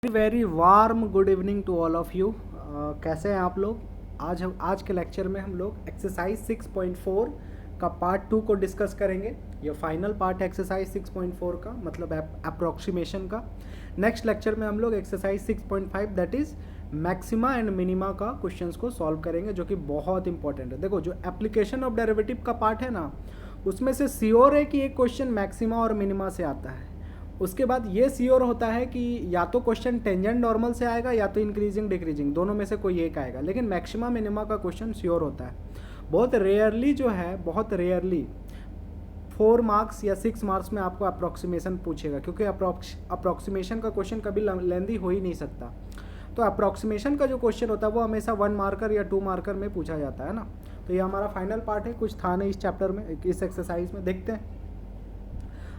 Very warm good evening to all of you. कैसे हैं आप लोग? आज के लेक्चर में हम लोग एक्सरसाइज 6.4 का पार्ट 2 को डिस्कस करेंगे। ये फाइनल पार्ट है एक्सरसाइज 6.4 का, मतलब अप्रोक्सीमेशन का। नेक्स्ट लेक्चर में हम लोग exercise 6.5 that is maxima and minima का क्वेश्चंस को सॉल्व करेंगे, जो कि बहुत इंपॉर्टेंट है। देखो, जो एप्लीकेशन ऑफ डेरिवेटिव का पार्ट है ना, उसमें से श्योर है कि एक क्वेश्चन मैक्सिमा और मिनिमा से आता है। उसके बाद ये श्योर होता है कि या तो क्वेश्चन टेंजेंट नॉर्मल से आएगा या तो इंक्रीजिंग डिक्रीजिंग, दोनों में से कोई एक आएगा। लेकिन मैक्सिमा मिनिमा का क्वेश्चन श्योर होता है। बहुत रेयरली जो है, बहुत रेयरली 4 मार्क्स या 6 मार्क्स में आपको अप्रॉक्सीमेशन पूछेगा, क्योंकि अप्रॉक्सीमेशन का क्वेश्चन कभी लेंदी हो ही नहीं सकता। तो अप्रॉक्सीमेशन का जो क्वेश्चन होता है वो हमेशा 1 मार्कर या 2 मार्कर में पूछा जाता है ना। तो ये हमारा फाइनल पार्ट है, कुछ था नहीं इस चैप्टर में, इस एक्सरसाइज में। देखते हैं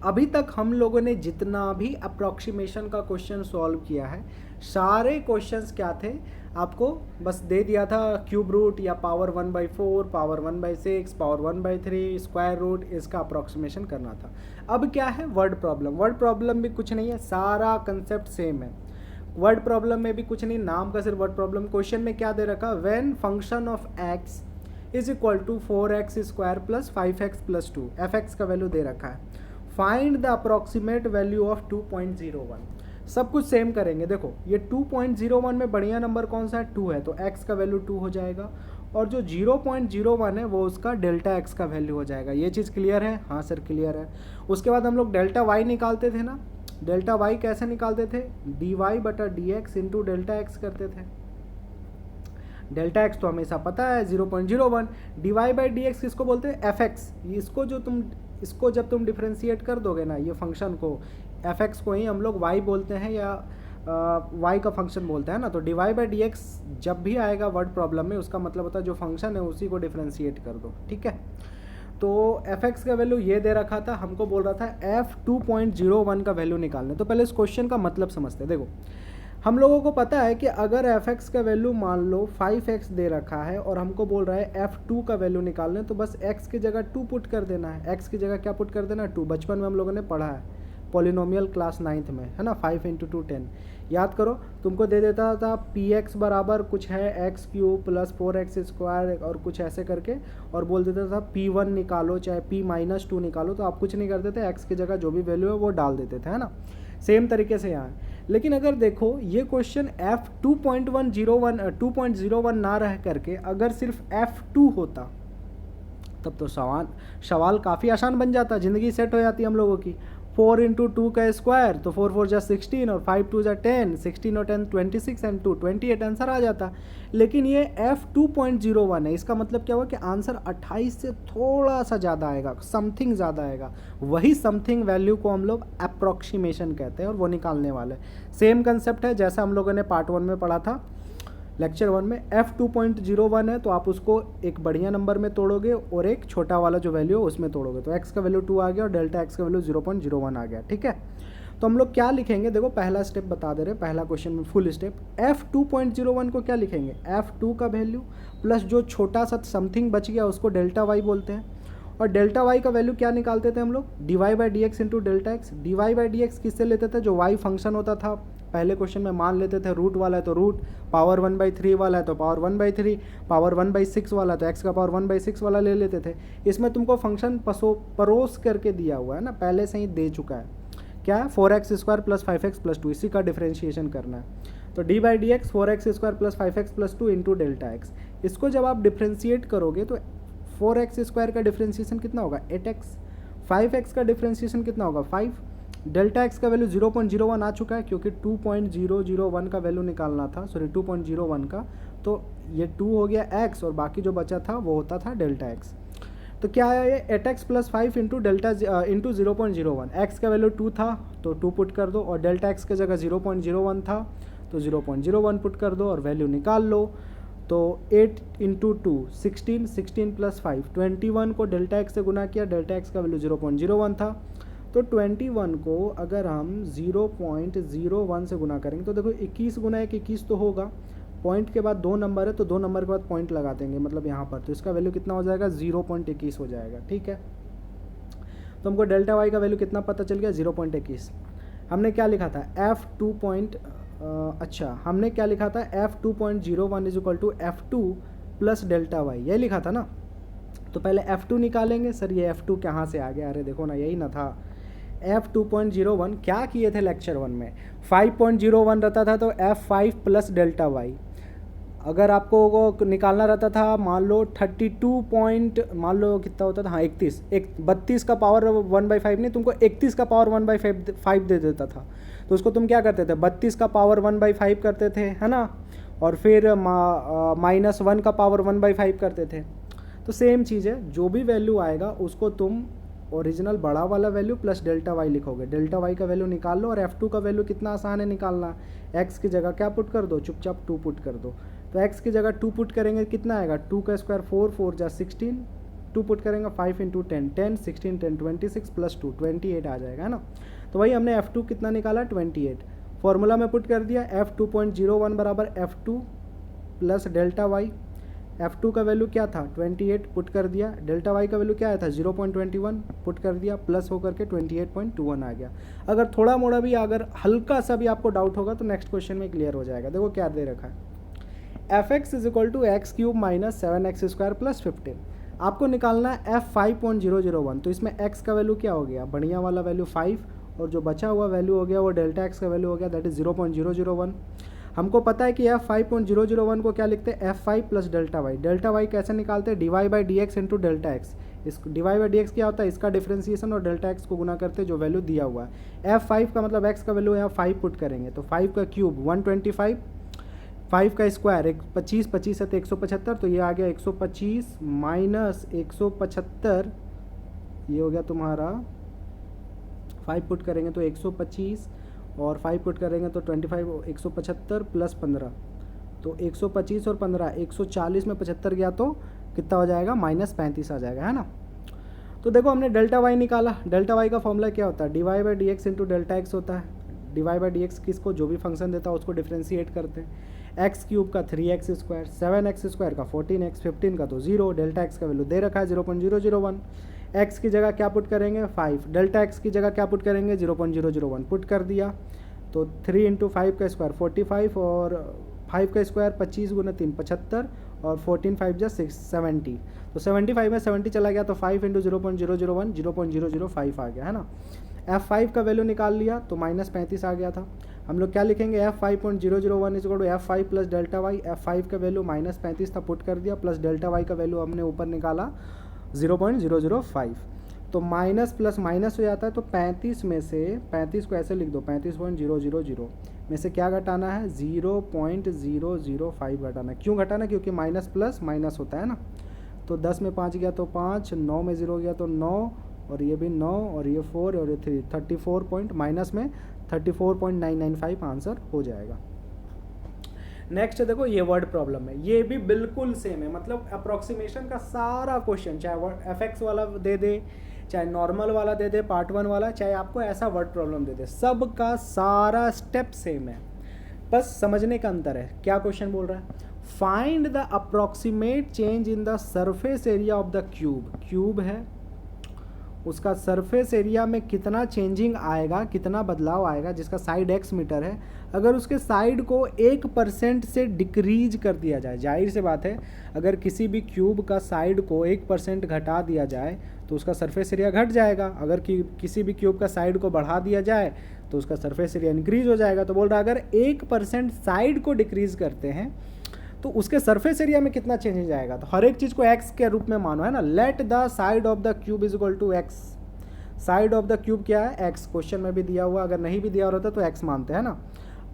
अभी तक हम लोगों ने जितना भी अप्रॉक्सीमेशन का क्वेश्चन सॉल्व किया है, सारे क्वेश्चंस क्या थे, आपको बस दे दिया था क्यूब रूट या power 1/4, power 1/6, power 1/3, square root, इसका अप्रॉक्सीमेशन करना था। अब क्या है, वर्ड प्रॉब्लम। वर्ड प्रॉब्लम भी कुछ नहीं है, सारा कंसेप्ट सेम है। वर्ड प्रॉब्लम में भी कुछ नहीं, नाम का सिर्फ वर्ड प्रॉब्लम। क्वेश्चन में क्या दे रखा, when function of x is equal to 4x² + 5x + 2, fx का वैल्यू दे रखा है। Find the approximate value of 2.01। सब कुछ सेम करेंगे। देखो, ये 2.01 में बढ़िया नंबर कौन सा है, 2 है, तो x का वैल्यू 2 हो जाएगा। और जो 0.01 है वो उसका डेल्टा x का वैल्यू हो जाएगा। ये चीज़ क्लियर है? हाँ सर क्लियर है। उसके बाद हम लोग डेल्टा y निकालते थे ना। डेल्टा y कैसे निकालते थे, dy/dx इंटू डेल्टा x करते थे। डेल्टा एक्स तो हमेशा पता है 0.01। dy/dx किसको बोलते हैं, fx। इसको जब तुम डिफ्रेंशिएट कर दोगे ना, ये फंक्शन को, fx को ही हम लोग y बोलते हैं या y का फंक्शन बोलते हैं ना। तो dy/dx जब भी आएगा वर्ड प्रॉब्लम में, उसका मतलब होता है जो फंक्शन है उसी को डिफ्रेंशिएट कर दो, ठीक है। तो fx का वैल्यू ये दे रखा था, हमको बोल रहा था f 2.01 का वैल्यू निकालने। तो पहले इस क्वेश्चन का मतलब समझते हैं। देखो, हम लोगों को पता है कि अगर fx का वैल्यू मान लो 5x दे रखा है और हमको बोल रहा है f2 का वैल्यू निकालने, तो बस x की जगह 2 पुट कर देना है। x की जगह क्या पुट कर देना, 2। बचपन में हम लोगों ने पढ़ा है, पॉलिनोमियल क्लास 9th में, है ना। 5 × 2 10। याद करो, तुमको दे देता था px बराबर कुछ है x³ + 4x² और कुछ ऐसे करके, और बोल देता था p1 निकालो चाहे p-2 निकालो। तो आप कुछ नहीं करते थे, x की जगह जो भी वैल्यू है वो डाल देते थे, है ना। सेम तरीके से यहाँ। लेकिन अगर देखो ये क्वेश्चन f 2.01 ना रह करके अगर सिर्फ f2 होता, तब तो सवाल काफ़ी आसान बन जाता, ज़िंदगी सेट हो जाती हम लोगों की। 4 × 2 का स्क्वायर, तो 4 4 जा 16 और 5 2 जा 10, 16 और 10 26 एंड 2 28 आंसर आ जाता। लेकिन ये f 2.01 है, इसका मतलब क्या हुआ कि आंसर 28 से थोड़ा सा ज़्यादा आएगा, समथिंग ज़्यादा आएगा। वही समथिंग वैल्यू को हम लोग अप्रॉक्सीमेशन कहते हैं और वो निकालने वाले। सेम कंसेप्ट है जैसा हम लोगों ने पार्ट 1 में पढ़ा था, लेक्चर 1 में। f 2.01 है तो आप उसको एक बढ़िया नंबर में तोड़ोगे और एक छोटा वाला जो वैल्यू है उसमें तोड़ोगे, तो x का वैल्यू 2 आ गया और डेल्टा x का वैल्यू 0.01 आ गया, ठीक है। तो हम लोग क्या लिखेंगे, देखो पहला स्टेप बता दे रहे, पहला क्वेश्चन में फुल स्टेप। f 2.01 को क्या लिखेंगे, f2 का वैल्यू प्लस जो छोटा सा समथिंग बच गया उसको डेल्टा y बोलते हैं। और डेल्टा y का वैल्यू क्या निकालते थे हम लोग, dy/dx into delta x. dy/dx किससे लेते थे, जो y फंक्शन होता था पहले क्वेश्चन में, मान लेते थे रूट वाला है तो रूट, पावर 1/3 वाला है तो पावर 1/3, पावर 1/6 वाला है तो x का पावर 1/6 वाला ले लेते थे। इसमें तुमको फंक्शन परोस करके दिया हुआ है ना, पहले से ही दे चुका है। क्या है, 4x² + 5x + 2, इसी का डिफ्रेंशिएशन करना है। तो dy/dx 4x² + 5x + 2 into delta x. इसको जब आप डिफ्रेंशिएट करोगे तो 4x² का डिफ्रेंशिएशन कितना होगा, 8x। 5x का डिफ्रेंशिएशन कितना होगा, 5। डेल्टा एक्स का वैल्यू 0.01 आ चुका है, क्योंकि 2.001 का वैल्यू निकालना था, सॉरी 2.01 का, तो ये 2 हो गया x और बाकी जो बचा था वो होता था डेल्टा एक्स। तो क्या है ये, 8x + 5 into delta into 0.01। x का वैल्यू 2 था तो 2 पुट कर दो, और डेल्टा एक्स की जगह 0.01 था तो 0.01 पुट कर दो और वैल्यू निकाल लो। तो 8 × 2 16, 16 + 5 21 को डेल्टा एक्स से गुना किया, डेल्टा एक्स का वैल्यू 0.01 था। तो 21 को अगर हम 0.01 से गुना करेंगे तो देखो 21 × 1 21 तो होगा, पॉइंट के बाद 2 नंबर है तो 2 नंबर के बाद पॉइंट लगा देंगे, मतलब यहाँ पर, तो इसका वैल्यू कितना हो जाएगा, 0.21 हो जाएगा, ठीक है। तो हमको डेल्टा वाई का वैल्यू कितना पता चल गया, 0.21। हमने क्या लिखा था, f अच्छा हमने क्या लिखा था, f2.01 is equal to f2 plus delta y, यही लिखा था ना। तो पहले f2 निकालेंगे। सर ये f2 कहाँ से आ गया, अरे देखो ना यही ना था, f2.01 क्या किए थे लेक्चर 1 में, 5.01 रहता था तो f5 प्लस डेल्टा वाई। अगर आपको वो निकालना रहता था मान लो 32 पॉइंट, मान लो कितना होता था, हाँ 32 का पावर 1/5 नहीं, तुमको 31 का पावर 1/5 दे देता था। तो उसको तुम क्या करते थे, 32 का पावर 1/5 करते थे, है ना, और फिर -1 का पावर 1/5 करते थे। तो सेम चीज़ है, जो भी वैल्यू आएगा उसको तुम ओरिजिनल बड़ा वाला वैल्यू प्लस डेल्टा वाई लिखोगे। डेल्टा वाई का वैल्यू निकाल लो, और f2 का वैल्यू कितना आसान है निकालना, x की जगह क्या पुट कर दो, चुपचाप 2 पुट कर दो। तो x की जगह 2 पुट करेंगे कितना आएगा, 2 का स्क्वायर 4, 4 जा 16, 2 पुट करेंगे 5 इंटू 10, 10 16 10 26 प्लस 2 28 आ जाएगा, है ना। तो वही हमने f2 कितना निकाला 28, फॉर्मूला में पुट कर दिया, f2.01 बराबर f2 plus delta Y. f2 का वैल्यू क्या था 28, पुट कर दिया, डेल्टा वाई का वैल्यू क्या आया था 0.21, पुट कर दिया, प्लस होकर के 28.21 आ गया। अगर थोड़ा मोड़ा भी, अगर हल्का सा भी आपको डाउट होगा तो नेक्स्ट क्वेश्चन में क्लियर हो जाएगा। देखो क्या दे रखा है, fx is equal to x cube minus 7x square plus 15। आपको निकालना है f5.001, तो इसमें x का वैल्यू क्या हो गया, बढ़िया वाला वैल्यू 5, और जो बचा हुआ वैल्यू हो गया वो डेल्टा x का वैल्यू हो गया, दैट इज 0.001। हमको पता है कि f5.001 को क्या लिखते हैं, f5 plus delta y. Delta y कैसे निकालते हैं, dy by d x into delta x. इस dy बाई डी एक्स क्या होता है, इसका डिफरेंशिएशन, और डेल्टा एक्स को गुना करते जो वैल्यू दिया हुआ है। f5 का मतलब x का वैल्यू यहाँ 5 पुट करेंगे, तो 5 का क्यूब 125, 5 का स्क्वायर 25, 25 है तो 175, तो ये आ गया 125 माइनस 175, ये हो गया तुम्हारा, 5 पुट करेंगे तो 125, और 5 पुट करेंगे तो 25, 175 प्लस 15, तो 125 और 15 140 में 75 गया तो कितना हो जाएगा, -35 आ जाएगा, है ना। तो देखो हमने डेल्टा वाई निकाला। डेल्टा वाई का फॉर्मूला क्या होता है, dy by d x into delta x होता है। dy बाई डी एक्स किसको, जो भी फंक्शन देता है उसको डिफ्रेंशिएट करते हैं। एक्स क्यूब का 3x स्क्वायर, 7x स्क्वायर का 14x, 15 का तो 0, डेल्टा एक्स का वैल्यू दे रखा है 0.001। x की जगह क्या पुट करेंगे 5, डेल्टा x की जगह क्या पुट करेंगे 0.001 पुट कर दिया, तो 3 इंटू 5 का स्क्वायर 45, और 5 का स्क्वायर 25 गुना 3 75, और 14 5 जा 6 70, तो 75 में 70 चला गया, तो 5 इंटू 0.001 0.005 आ गया, है ना। f5 का वैल्यू निकाल लिया तो -35 आ गया था। हम लोग क्या लिखेंगे, f5.001 is equal to f5 plus delta y. f5 का वैल्यू -35 था, पुट कर दिया, प्लस डेल्टा वाई का वैल्यू हमने ऊपर निकाला 0.005, तो माइनस प्लस माइनस हो जाता है, तो 35 में से 35 को ऐसे लिख दो, 35.000 में से क्या घटाना है 0.005 घटाना है। क्यों घटाना, क्योंकि माइनस प्लस माइनस होता है ना। तो 10 में 5 गया तो 5, 9 में 0 गया तो 9, और ये भी 9, और ये 4, और ये 3, 34 पॉइंट माइनस में 34.995 आंसर हो जाएगा। नेक्स्ट देखो ये वर्ड प्रॉब्लम है, ये भी बिल्कुल सेम है, मतलब अप्रोक्सीमेशन का सारा क्वेश्चन, चाहे एफएक्स वाला दे दे, चाहे नॉर्मल वाला दे दे पार्ट 1 वाला, चाहे आपको ऐसा वर्ड प्रॉब्लम दे दे, सबका सारा स्टेप सेम है, बस समझने का अंतर है। क्या क्वेश्चन बोल रहा है, find the approximate change in the surface area of the cube. Cube है, उसका सरफेस एरिया में कितना चेंजिंग आएगा, कितना बदलाव आएगा, जिसका साइड x मीटर है, अगर उसके साइड को 1% से डिक्रीज कर दिया जाए। जाहिर सी बात है, अगर किसी भी क्यूब का साइड को 1% घटा दिया जाए तो उसका सरफेस एरिया घट जाएगा। अगर किसी भी क्यूब का साइड को बढ़ा दिया जाए तो उसका सरफेस एरिया इंक्रीज हो जाएगा। तो बोल रहा है अगर 1% साइड को डिक्रीज करते हैं तो उसके सरफेस एरिया में कितना चेंज जाएगा। तो हर एक चीज़ को x के रूप में मानो, है ना। Let the side of the cube is equal to x। Side of the cube क्या है, x। क्वेश्चन में भी दिया हुआ, अगर नहीं भी दिया होता तो x मानते हैं ना।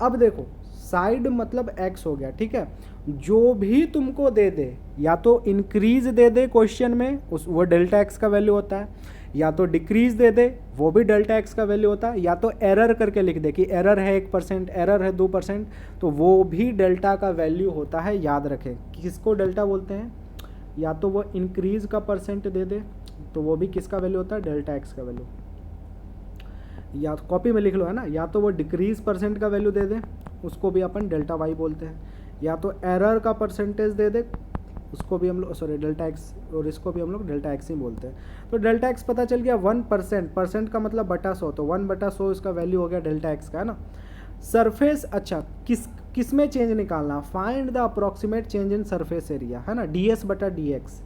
अब देखो साइड मतलब x हो गया, ठीक है। जो भी तुमको दे दे, या तो इंक्रीज दे दे क्वेश्चन में, वो डेल्टा x का वैल्यू होता है, या तो डिक्रीज दे दे, वो भी डेल्टा x का वैल्यू होता है, या तो एरर करके लिख दे कि एरर है 1%, एरर है 2%, तो वो भी डेल्टा का वैल्यू होता है। याद रखें किसको डेल्टा बोलते हैं, या तो वो इंक्रीज का परसेंट दे दे तो वो भी किसका वैल्यू होता है, डेल्टा x का वैल्यू। या तो कॉपी में लिख लो, है ना। या तो वो डिक्रीज परसेंट का वैल्यू दे दे, उसको भी अपन डेल्टा y बोलते हैं, या तो एरर का परसेंटेज दे दे, उसको भी हम लोग डेल्टा एक्स, और इसको भी हम लोग डेल्टा एक्स ही बोलते हैं। तो डेल्टा एक्स पता चल गया 1%, परसेंट का मतलब बटा 100, तो 1/100 इसका वैल्यू हो गया डेल्टा एक्स का, है ना। सरफेस, अच्छा किस में चेंज निकालना, find the approximate change in surface area, है ना, ds बटा dx,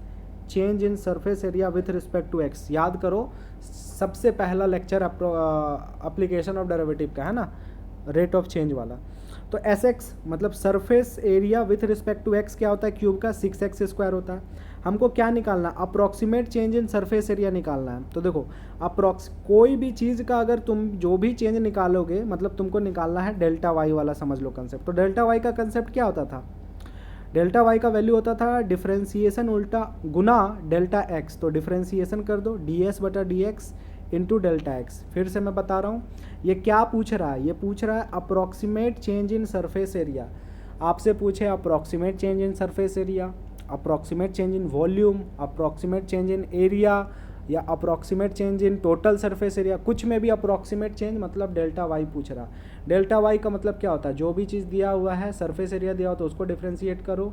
change in surface area with respect to x। याद करो सबसे पहला लेक्चर एप्लीकेशन ऑफ डेरिवेटिव का, है ना, रेट ऑफ चेंज वाला। तो sx मतलब surface area with respect to x क्या होता है, क्यूब का 6x² होता है। हमको क्या निकालना, approximate change in surface area निकालना है। तो देखो कोई भी चीज़ का अगर तुम जो भी चेंज निकालोगे मतलब तुमको निकालना है डेल्टा वाई वाला, समझ लो कंसेप्ट। तो डेल्टा वाई का कंसेप्ट क्या होता था, डेल्टा वाई का वैल्यू होता था डिफ्रेंसिएशन उल्टा गुना डेल्टा एक्स। तो डिफ्रेंसिएशन कर दो ds बटा dx इंटू डेल्टा एक्स। फिर से मैं बता रहा हूँ ये क्या पूछ रहा है, ये पूछ रहा है approximate change in surface area. आपसे पूछे approximate change in surface area, approximate change in volume, approximate change in area, या approximate change in total surface area, कुछ में भी अप्रोक्सीमेट चेंज मतलब डेल्टा वाई पूछ रहा। डेल्टा वाई का मतलब क्या होता है, जो भी चीज़ दिया हुआ है, सरफेस एरिया दिया हुआ तो उसको डिफ्रेंशिएट करो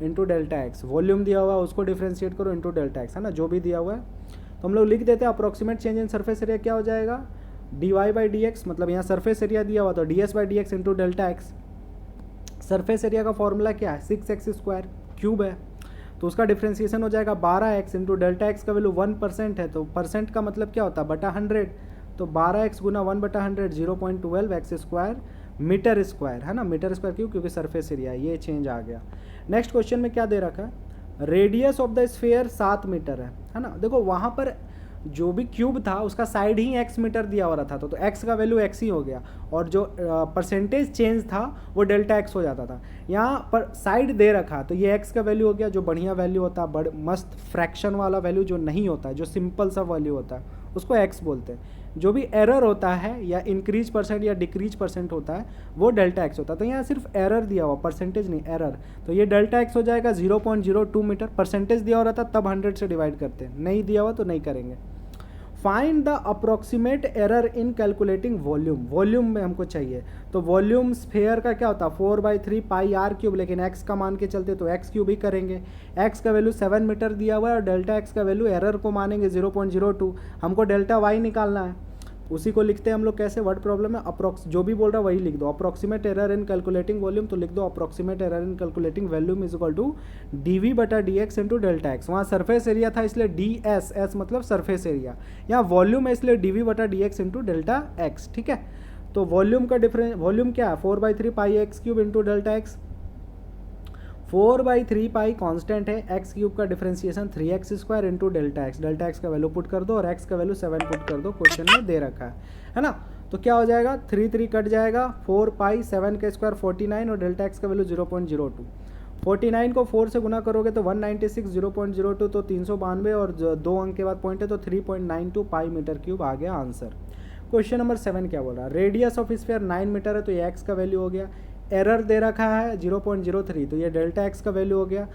इंटू डेल्टा एक्स, वॉल्यूम दिया हुआ है उसको डिफ्रेंशिएट करो इंटू डेल्टा एक्स, है ना, जो भी दिया हुआ है। तो हम लोग लिख देते हैं approximate change in surface area क्या हो जाएगा, dy बाई डी एक्स, मतलब यहाँ सरफेस एरिया दिया हुआ तो ds by d x into delta x. Surface area का फॉर्मूला क्या है, 6x² क्यूब है, तो उसका डिफ्रेंसिएशन हो जाएगा 12x इंटू डेल्टा एक्स का वैल्यू 1% है, तो परसेंट का मतलब क्या होता है बटा 100, तो 12x गुना 1 बटा 100 0.12x² मीटर स्क्वायर, है ना, मीटर स्क्वायर क्यों, क्योंकि सरफेस एरिया, ये चेंज आ गया। नेक्स्ट क्वेश्चन में क्या दे रखा है, radius of the sphere 7 metre है ना। देखो वहाँ पर जो भी क्यूब था उसका साइड ही x मीटर दिया हो रहा था, तो x का वैल्यू x ही हो गया, और जो परसेंटेज चेंज था वो डेल्टा x हो जाता था। यहाँ पर साइड दे रखा तो ये x का वैल्यू हो गया, जो बढ़िया वैल्यू होता है, मस्त फ्रैक्शन वाला वैल्यू जो नहीं होता है, जो सिंपल सा वैल्यू होता है उसको x बोलते हैं। जो भी एरर होता है या इंक्रीज परसेंट या डिक्रीज परसेंट होता है वो डेल्टा एक्स होता है। तो यहाँ सिर्फ एरर दिया हुआ, परसेंटेज नहीं, एरर, तो ये डेल्टा एक्स हो जाएगा 0.02 मीटर। परसेंटेज दिया हो रहा था तब 100 से डिवाइड करते हैं, नहीं दिया हुआ तो नहीं करेंगे। Find the approximate error in calculating volume, volume में हमको चाहिए, तो वॉल्यूम स्फेयर का क्या होता है 4/3 पाई आर क्यूब, लेकिन x का मान के चलते तो x क्यूब ही करेंगे। x का वैल्यू 7 मीटर दिया हुआ है और डेल्टा x का वैल्यू एरर को मानेंगे 0.02, हमको डेल्टा y निकालना है। उसी को लिखते हैं हम लोग कैसे, वर्ड प्रॉब्लम में अप्रोक्स जो भी बोल रहा है वही लिख दो, approximate error in calculating volume, तो लिख दो approximate error in calculating volume is equal to dv बटा dx इंटू डेल्टा एक्स। वहाँ सरफेस एरिया था इसलिए ds, s मतलब सरफेस एरिया, यहाँ वॉल्यूम है इसलिए dv बटा dx इंटू डेल्टा एक्स, ठीक है। तो वॉल्यूम का डिफरेंस, वॉल्यूम क्या है 4/3 pi X cube into delta X, 4/3 pi constant है, एक्स क्यूब का differentiation 3x² into delta X, delta X का वैल्यू पुट कर दो और एक्स का वैल्यू 7 पुट कर दो, क्वेश्चन में दे रखा है ना। तो क्या हो जाएगा 3 कट जाएगा, 4 पाई 7 का स्क्वायर 49 और डेल्टा एक्स का वैल्यू 0.02। 49 को 4 से गुना करोगे तो 196, 0.02 तो 392 और 2 अंक के बाद पॉइंट है तो 3.92 पाई मीटर क्यूब आ गया आंसर। क्वेश्चन नंबर 7 क्या बोल रहा है, रेडियस ऑफ स्फीयर 9 मीटर है तो ये एक्स का वैल्यू हो गया, एरर दे रखा है 0.03 तो ये डेल्टा एक्स का वैल्यू हो गया।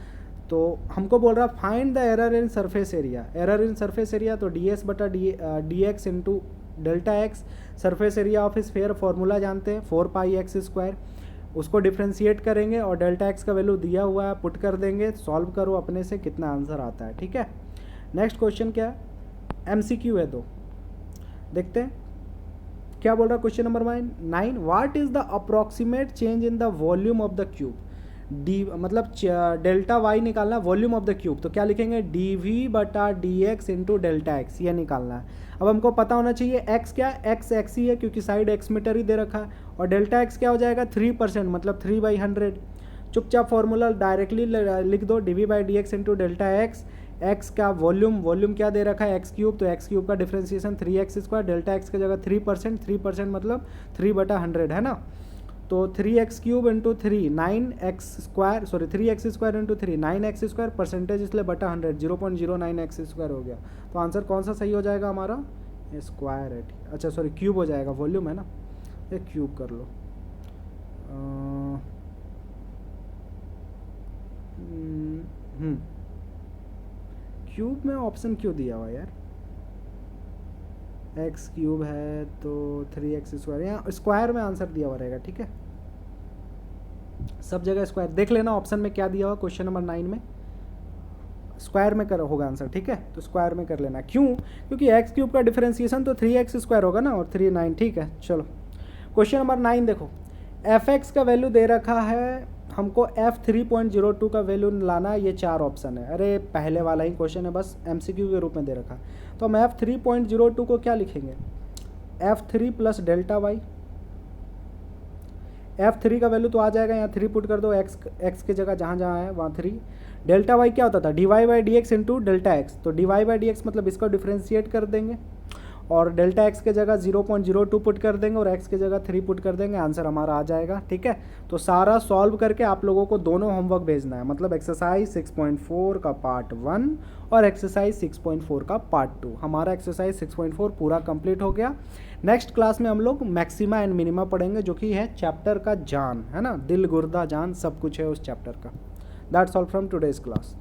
तो हमको बोल रहा है find the error in surface area, error in surface area तो ds बटा D x into delta x. Surface area of sphere formula जानते हैं 4 पाई x², उसको डिफ्रेंशिएट करेंगे और डेल्टा एक्स का वैल्यू दिया हुआ है पुट कर देंगे, सॉल्व करो अपने से कितना आंसर आता है, ठीक है। नेक्स्ट क्वेश्चन क्या है, MCQ है, तो देखते हैं क्या बोल रहा है। Question number 9, what is the approximate change in the volume of the cube, D मतलब डेल्टा वाई निकालना वॉल्यूम ऑफ द क्यूब, तो क्या लिखेंगे dv बटा dx इंटू डेल्टा एक्स, ये निकालना है। अब हमको पता होना चाहिए x क्या है, x ही है क्योंकि साइड x मीटर ही दे रखा है, और डेल्टा x क्या हो जाएगा 3% मतलब 3/100। चुपचाप फॉर्मूला डायरेक्टली लिख दो dv by d x into delta x, x का वॉल्यूम क्या दे रखा है एक्स क्यूब, तो एक्स क्यूब का डिफ्रेंशिएशन 3x², डेल्टा एक्स की जगह 3% मतलब 3/100 है ना। तो 3x³ into 3 9x², sorry 3x² into 3 9x², percentage इसलिए बटा 100 0.09x² हो गया। तो आंसर कौन सा सही हो जाएगा हमारा, स्क्वायर है, अच्छा सॉरी क्यूब हो जाएगा, वॉल्यूम है ना, ये क्यूब कर लो। क्यूब में ऑप्शन क्यों दिया हुआ यार, x³ है तो 3x², यहाँ स्क्वायर में आंसर दिया हुआ रहेगा, ठीक है, सब जगह स्क्वायर देख लेना ऑप्शन में क्या दिया हुआ, क्वेश्चन नंबर 9 में स्क्वायर में कर होगा आंसर, ठीक है, तो स्क्वायर में कर लेना। क्यों, क्योंकि x³ का डिफरेंशिएशन तो 3x² होगा ना, और 3 9, ठीक है। चलो क्वेश्चन नंबर 9 देखो, एफ एक्स का वैल्यू दे रखा है हमको, f3.02 का वैल्यू लाना है, ये 4 ऑप्शन है। अरे पहले वाला ही क्वेश्चन है, बस MCQ के रूप में दे रखा। तो हम f3.02 को क्या लिखेंगे, f3 plus delta Y. f3 का वैल्यू तो आ जाएगा, यहाँ 3 पुट कर दो, x की जगह जहाँ जहाँ है वहाँ 3। डेल्टा वाई क्या होता था, dy by d x into delta x. तो dy बाई डी एक्स मतलब इसको डिफ्रेंशिएट कर देंगे और डेल्टा एक्स के जगह 0.02 पुट कर देंगे और x की जगह 3 पुट कर देंगे, आंसर हमारा आ जाएगा। ठीक है, तो सारा सॉल्व करके आप लोगों को दोनों होमवर्क भेजना है, मतलब एक्सरसाइज 6.4 का पार्ट 1 और एक्सरसाइज 6.4 का पार्ट 2। हमारा एक्सरसाइज 6.4 पूरा कंप्लीट हो गया। नेक्स्ट क्लास में हम लोग मैक्सिमा एंड मिनिमा पढ़ेंगे, जो कि है चैप्टर का जान, है ना, दिल गुर्दा जान सब कुछ है उस चैप्टर का। That's all from today's class.